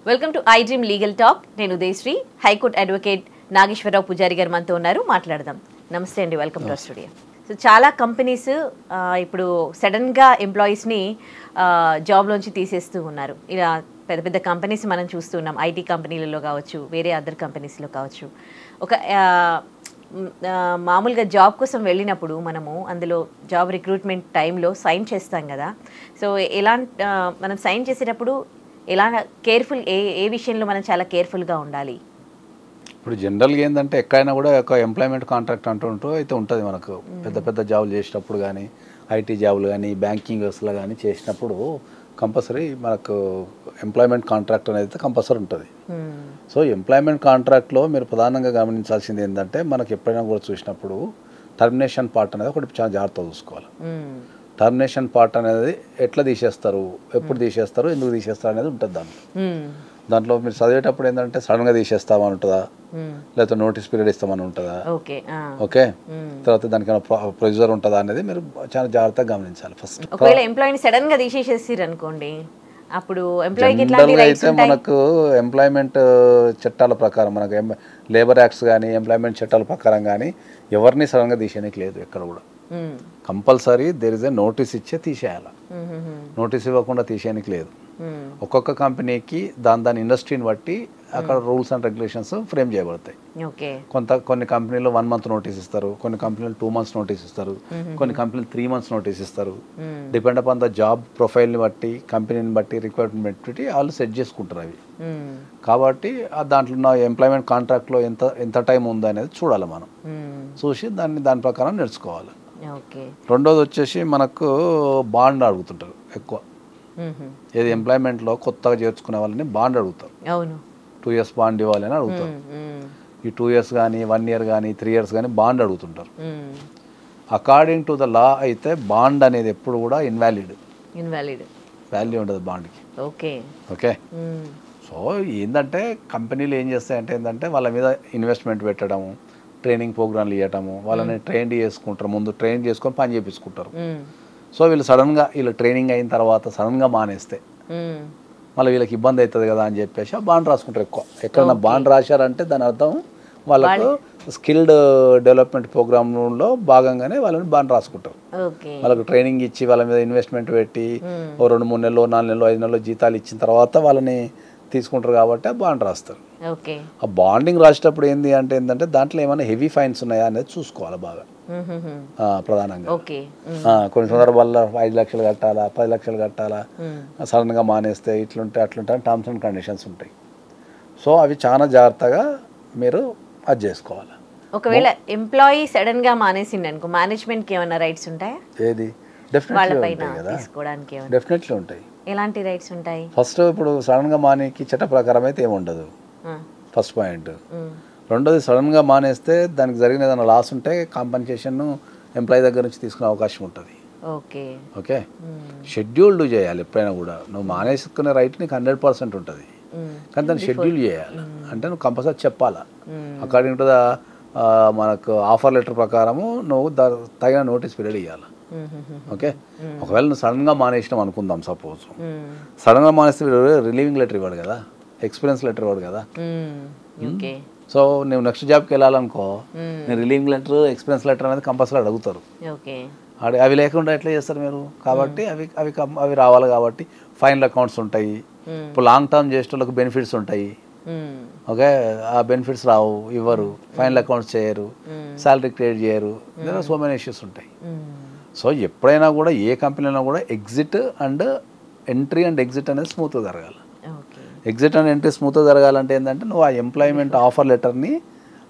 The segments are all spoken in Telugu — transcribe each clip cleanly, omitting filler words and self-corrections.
Welcome to iDream legal talk. నేను ఉదయశ్రీ, హైకోర్టు అడ్వకేట్ నాగేశ్వరరావు పూజారి గారు మనతో ఉన్నారు. మాట్లాడదాం. నమస్తే అండి, వెల్కమ్ టు స్టూడియో. సో చాలా కంపెనీస్ ఇప్పుడు సడన్గా ఎంప్లాయీస్ని జాబ్లోంచి తీసేస్తూ ఉన్నారు. ఇలా పెద్ద పెద్ద కంపెనీస్ మనం చూస్తున్నాం. ఐటీ కంపెనీలలో కావచ్చు, వేరే అదర్ కంపెనీస్లో కావచ్చు. ఒక మామూలుగా జాబ్ కోసం వెళ్ళినప్పుడు మనము అందులో జాబ్ రిక్రూట్మెంట్ టైంలో సైన్ చేస్తాం కదా. సో మనం సైన్ చేసేటప్పుడు ఎలా కేర్ఫుల్, ఏ విషయంలో మనం చాలా కేర్ఫుల్గా ఉండాలి? ఇప్పుడు జనరల్గా ఏంటంటే ఎక్కడైనా కూడా ఒక ఎంప్లాయ్మెంట్ కాంట్రాక్ట్ అంటూ అయితే ఉంటుంది. మనకు పెద్ద పెద్ద జాబులు చేసేటప్పుడు కానీ, ఐటీ జాబులు కానీ, బ్యాంకింగ్ వ్యవస్థలో కానీ చేసినప్పుడు కంపల్సరీ మనకు ఎంప్లాయ్మెంట్ కాంట్రాక్ట్ అనేది కంపల్సరీ ఉంటుంది. సో ఎంప్లాయ్మెంట్ కాంట్రాక్ట్లో మీరు ప్రధానంగా గమనించాల్సింది ఏంటంటే, మనకు ఎప్పుడైనా కూడా చూసినప్పుడు టర్మినేషన్ పార్ట్ అనేది ఒకటి చాలా జాగ్రత్తగా చూసుకోవాలి. టర్మినేషన్ పార్ట్ అనేది ఎట్లా తీసేస్తారు, ఎప్పుడు తీసేస్తారు, ఎందుకు తీసేస్తారు అనేది ఉంటుంది దాంట్లో మీరు చదివేటప్పుడు ఏంటంటే సడన్గా తీసేస్తామని ఉంటుందా, లేకపోతే నోటీస్ పీరియడ్ ఇస్తామని ఉంటుందా, ఓకే, తర్వాత దానికైనా ప్రొసీజర్ ఉంటుందా అనేది మీరు చాలా జాగ్రత్తగా గమనించాలి. ఫస్ట్ ఒకవేళ ఎంప్లాయీని సడన్ గా తీసేసేసారు అనుకోండి, అప్పుడు అయితే మనకు ఎంప్లాయ్మెంట్ చట్టాల ప్రకారం, మనకు లేబర్ యాక్ట్స్ కానీ ఎంప్లాయ్మెంట్ చట్టాల ప్రకారం కానీ ఎవరిని సడన్గా తీసేయడానికి లేదు. ఎక్కడ కూడా compulsory there is a notice ఇచ్చే తీసేయాలి. నోటీస్ ఇవ్వకుండా తీసేయడానికి లేదు. ఒక్కొక్క కంపెనీకి దాని ఇండస్ట్రీని బట్టి అక్కడ రూల్స్ అండ్ రెగ్యులేషన్స్ ఫ్రేమ్ చేయబడతాయి. కొన్ని కంపెనీలు 1 month నోటీస్ ఇస్తారు, కొన్ని కంపెనీలు 2 months నోటీస్ ఇస్తారు, కొన్ని కంపెనీలు 3 months నోటీస్ ఇస్తారు. డిపెండ్ అపాన్ ద జాబ్ ప్రొఫైల్ని బట్టి, కంపెనీని బట్టి, రిక్వైర్మెంట్ బట్టి వాళ్ళు సెట్ చేసుకుంటారు అవి. కాబట్టి దాంట్లో ఉన్న ఎంప్లాయ్మెంట్ కాంట్రాక్ట్లో ఎంత టైం ఉందో అనేది చూడాలి. మనం చూసి దాని ప్రకారం నేర్చుకోవాలి. రెండోది వచ్చేసి మనకు బాండ్ అడుగుతుంటారు ఎక్కువ. ఏది ఎంప్లాయ్మెంట్లో కొత్తగా చేర్చుకునే వాళ్ళని బాండ్ అడుగుతారు. 2 years బాండ్ ఇవ్వాలి అని అడుగుతారు. ఈ 2 years కానీ 1 year కానీ 3 years కానీ బాండ్ అడుగుతుంటారు. అకార్డింగ్ టు ద లా అయితే బాండ్ అనేది ఎప్పుడు కూడా ఇన్వాలిడ్, వాల్యూ ఉండదు బాండ్కి. ఓకే. సో ఏంటంటే కంపెనీలు ఏం చేస్తాయంటే ఏంటంటే వాళ్ళ మీద ఇన్వెస్ట్మెంట్ పెట్టడము, ట్రైనింగ్ ప్రోగ్రాంలు ఇవ్వటము, వాళ్ళని ట్రైన్ చేసుకుంటారు, ముందు ట్రైన్ చేసుకొని పని చేయించుకుంటారు. సో వీళ్ళు సడన్గా ట్రైనింగ్ అయిన తర్వాత సడన్గా మానేస్తే మళ్ళీ వీళ్ళకి ఇబ్బంది అవుతుంది కదా అని చెప్పేసి బాండ్ రాసుకుంటారు ఎక్కువ. ఎక్కడన్నా బాండ్ రాశారంటే దాని అర్థం వాళ్ళకు స్కిల్డ్ డెవలప్మెంట్ ప్రోగ్రాంలో భాగంగానే వాళ్ళని బాండ్ రాసుకుంటారు. వాళ్ళకు ట్రైనింగ్ ఇచ్చి వాళ్ళ మీద ఇన్వెస్ట్మెంట్ పెట్టి 2-3 నెలలు 4 నెలలు 5 నెలలు జీతాలు ఇచ్చిన తర్వాత వాళ్ళని తీసుకుంటారు కాబట్టి ఆ బాండ్ రాస్తారు. ఆ బాండింగ్ రాసేటప్పుడు ఏంటంటే దాంట్లో ఏమైనా హెవీ ఫైన్స్ ఉన్నాయా అనేది చూసుకోవాలి బాగా ప్రధానంగా. కొన్ని సందర్భాల్లో 5 లక్షలు కట్టాలా, 10 లక్షలు కట్టాలా, సడన్గా మానేస్తే ఇట్లుంటే అట్లుంటే టర్మ్స్ అండ్ కండిషన్స్ ఉంటాయి. సో అవి చాలా జాగ్రత్తగా మీరు అది చేసుకోవాలి. ఒకవేళ ఎంప్లాయీ సడన్ గా మానేసింది అనుకో, మేనేజ్మెంట్ కి ఏమైనా రైట్స్ ఉంటాయా? ఏది డెఫినెట్లీ ఉంటాయి. ఎలాంటి రైట్స్ ఉంటాయి? ఫస్ట్ ఇప్పుడు సడన్ గా మానేకి చట్ట ప్రకారం అయితే ఏముండదు, ఫస్ట్ పాయింట్. రెండోది సడన్గా మానేస్తే దానికి జరిగిన ఏదైనా లాస్ ఉంటే కాంపన్సేషన్ ఎంప్లాయీ దగ్గర నుంచి తీసుకునే అవకాశం ఉంటుంది. ఓకే. షెడ్యూల్డ్ చేయాలి ఎప్పుడైనా కూడా. నువ్వు మానేసుకునే రైట్ నీకు 100% ఉంటుంది, కానీ దాన్ని షెడ్యూల్ చేయాలి. అంటే నువ్వు కంపల్సరీ చెప్పాలా. అకార్డింగ్ టు ద మనకు ఆఫర్ లెటర్ ప్రకారము నువ్వు తగిన నోటీస్ పీరియడ్ ఇవ్వాలి. ఓకే. ఒకవేళ నువ్వు సడన్గా మానేసినాం అనుకుందాం, సపోజ్ సడన్గా మానేస్తే రిలీవింగ్ లెటర్ ఇవ్వడు కదా, ఎక్స్పీరియన్స్ లెటర్ ఇవ్వడు కదా. సో నువ్వు నెక్స్ట్ జాబ్కి వెళ్ళాలనుకో, నేను రిలీవింగ్ లెటర్, ఎక్స్పీరియన్స్ లెటర్ అనేది కంపల్సరీ అడుగుతారు. అవి లేకుండా ఎట్లా చేస్తారు మీరు? కాబట్టి అవి రావాలి. కాబట్టి ఫైనల్ అకౌంట్స్ ఉంటాయి. ఇప్పుడు లాంగ్ టర్మ్ చేసే వాళ్ళకి బెనిఫిట్స్ ఉంటాయి. ఓకే. ఆ బెనిఫిట్స్ రావు, ఇవ్వరు, ఫైనల్ అకౌంట్స్ చేయరు, శాలరీ క్రియేట్ చేయరు. There are so many issues ఉంటాయి. సో ఎప్పుడైనా కూడా ఏ కంపెనీ అయినా కూడా ఎంట్రీ అండ్ ఎగ్జిట్ అనేది స్మూత్గా జరగాలి. ఎగ్జిట్ అండ్ ఎంట్రీ స్మూత్గా జరగాలంటే ఏంటంటే నువ్వు ఆ ఎంప్లాయ్మెంట్ ఆఫర్ లెటర్ని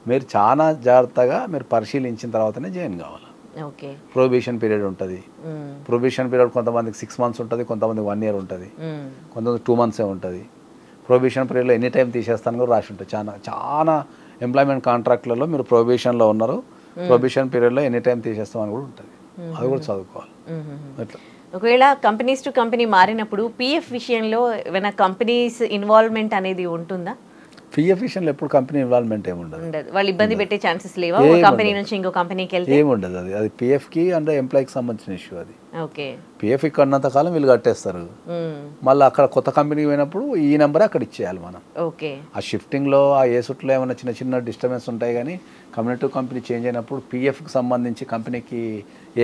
మీరు చాలా జాగ్రత్తగా మీరు పరిశీలించిన తర్వాతనే జాయిన్ కావాలి. ప్రొబేషన్ పీరియడ్ ఉంటుంది. ప్రొబేషన్ పీరియడ్ కొంతమందికి 6 months ఉంటుంది, కొంతమందికి 1 year ఉంటుంది, కొంతమంది 2 months ఉంటుంది. ప్రొబేషన్ పీరియడ్లో ఎనీ టైం తీసేస్తాను కూడా రాసి ఉంటుంది. చాలా ఎంప్లాయ్మెంట్ కాంట్రాక్ట్లలో మీరు ప్రొబేషన్లో ఉన్నారు, ప్రొబేషన్ పీరియడ్లో ఎనీ టైం తీసేస్తామని కూడా ఉంటుంది. అది కూడా చదువుకోవాలి. అట్లా ఒకవేళ కంపెనీస్ టు కంపెనీ మారినప్పుడు పిఎఫ్ విషయంలో ఏమైనా కంపెనీస్ ఇన్వాల్వ్మెంట్ అనేది ఉంటుందా? పిఎఫ్ విషయంలో ఎప్పుడు కంపెనీ ఇన్వాల్వ్మెంట్ ఏముండదు. వాళ్ళు ఇబ్బంది పెట్టే ఛాన్సెస్ లేవా కంపెనీ నుంచి ఇంకో కంపెనీకి వెళ్తే? ఏముండదు. అది పిఎఫ్కి అంటే ఎంప్లాయీకి సంబంధించిన ఇష్యూ. అది ఓకే పిఎఫ్ ఇక్కడ ఉన్నంత కాలం వీళ్ళు కట్టేస్తారు, మళ్ళీ అక్కడ కొత్త కంపెనీకి పోయినప్పుడు ఈ నెంబర్ అక్కడ ఇచ్చేయాలి మనం. ఓకే ఆ షిఫ్టింగ్లో ఆ ఏసుట్లో ఏమైనా చిన్న చిన్న డిస్టర్బెన్స్ ఉంటాయి, కానీ కంపెనీ టు కంపెనీ చేంజ్ అయినప్పుడు పిఎఫ్కి సంబంధించి కంపెనీకి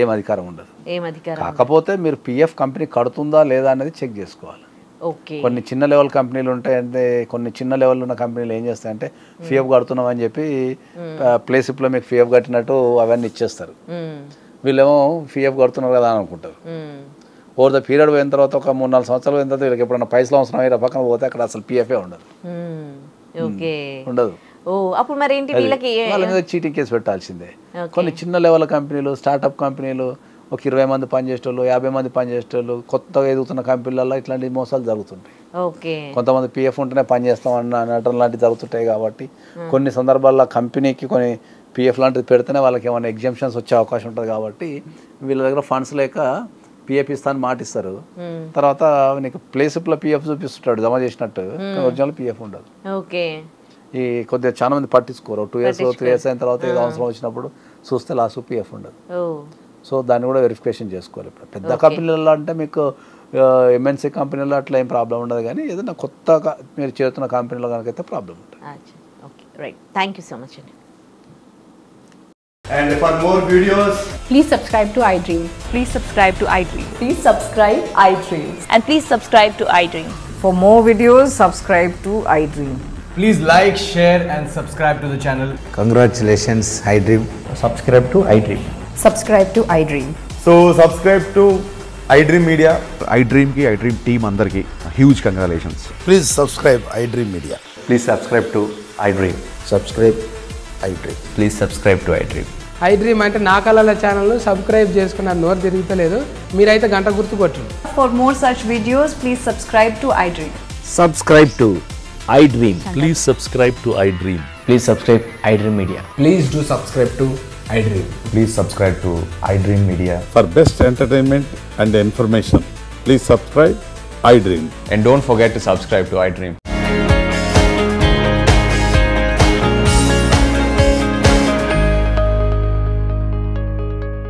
ఏం అధికారం ఉండదు. కాకపోతే మీరు పిఎఫ్ కంపెనీ కడుతుందా లేదా అనేది చెక్ చేసుకోవాలి. కొన్ని చిన్న లెవెల్ కంపెనీలు ఉంటాయంటే, కొన్ని చిన్న లెవెల్ ఉన్న కంపెనీలు ఏం చేస్తాయంటే పిఎఫ్ కడుతున్నాం అని చెప్పి ప్లేసిప్లో మీకు పిఎఫ్ కట్టినట్టు అవన్నీ ఇచ్చేస్తారు. వీళ్ళేమో పిఎఫ్ కడుతున్నారు కదా అని అనుకుంటారు. ఓవర్ ద పీరియడ్ పోయిన తర్వాత ఒక 3-4 సంవత్సరాలు పోయిన తర్వాత వీళ్ళకి ఎప్పుడైనా పైసలు అవసరం అయ్యే పక్కన పోతే అక్కడ అసలు పిఎఫ్ఏ ఉండదు. అప్పుడు మరి ఏంటి, వాళ్ళ మీద చీటింగ్ కేసు పెట్టాల్సిందే. కొన్ని చిన్న లెవెల్ కంపెనీలు, స్టార్ట్అప్ కంపెనీలు, ఒక 20 మంది పనిచేసేటోళ్ళు, 50 మంది పనిచేసేటోళ్ళు, కొత్తగా ఎదుగుతున్న కంపెనీలలో ఇట్లాంటి మోసాలు జరుగుతుంటాయి. కొంతమంది పిఎఫ్ ఉంటేనే పనిచేస్తాం అనటం లాంటివి జరుగుతుంటాయి. కాబట్టి కొన్ని సందర్భాల్లో కంపెనీకి కొన్ని పిఎఫ్ లాంటిది పెడితేనే వాళ్ళకి ఏమైనా ఎగ్జామ్షన్స్ వచ్చే అవకాశం ఉంటుంది. కాబట్టి వీళ్ళ దగ్గర ఫండ్స్ లేక పిఎఫ్ ఇస్తాను మాటిస్తారు, తర్వాత నీకు ప్లేసిప్లో పిఎఫ్ చూపిస్తుంటాడు జమ చేసినట్టు, ఒరిజినల్ పిఎఫ్ ఉండదు. ఈ కొద్దిగా చాలా మంది పట్టించుకోరు. 2 years 3 years అయిన తర్వాత ఏదో అవసరం వచ్చినప్పుడు చూస్తే లాస్ట్ పిఎఫ్ ఉండదు. సో దాన్ని కూడా వెరిఫికేషన్ చేసుకోవాలి. ఇప్పుడు పెద్ద కంపెనీలలో అంటే మీకు ఎంఎన్సీ కంపెనీలో అట్లా ఏం ప్రాబ్లం ఉండదు, కానీ ఏదైనా కొత్తగా మీరు చేరుతున్న కంపెనీలో కనుకైతే ప్రాబ్లం ఉంటుంది. థ్యాంక్ యూ సో మచ్ అండి. And for more videos, please subscribe to iDream. Please subscribe to iDream. Please subscribe iDream. And please subscribe to iDream. For more videos, subscribe to iDream. please like, share and subscribe to the channel. Congratulations, iDream. Subscribe to iDream. Subscribe to iDream. So subscribe to iDream Media. iDream ki iDream team andarki huge congratulations. Please subscribe iDream Media. Please subscribe to iDream. Subscribe iDream. Please subscribe to iDream. iDream అంటే నా కళల ఛానల్ను సబ్స్క్రైబ్ చేసుకున్నారు, నోరు తిరుగుతలేదు, మీరైతే గంట గుర్తు కొట్టండి. For more such videos, please subscribe to iDream. Subscribe to iDream. Please subscribe to iDream. Please subscribe iDream Media. Please do subscribe to iDream. Please subscribe to iDream Media. For best entertainment and information, please subscribe iDream. And don't forget to subscribe to iDream.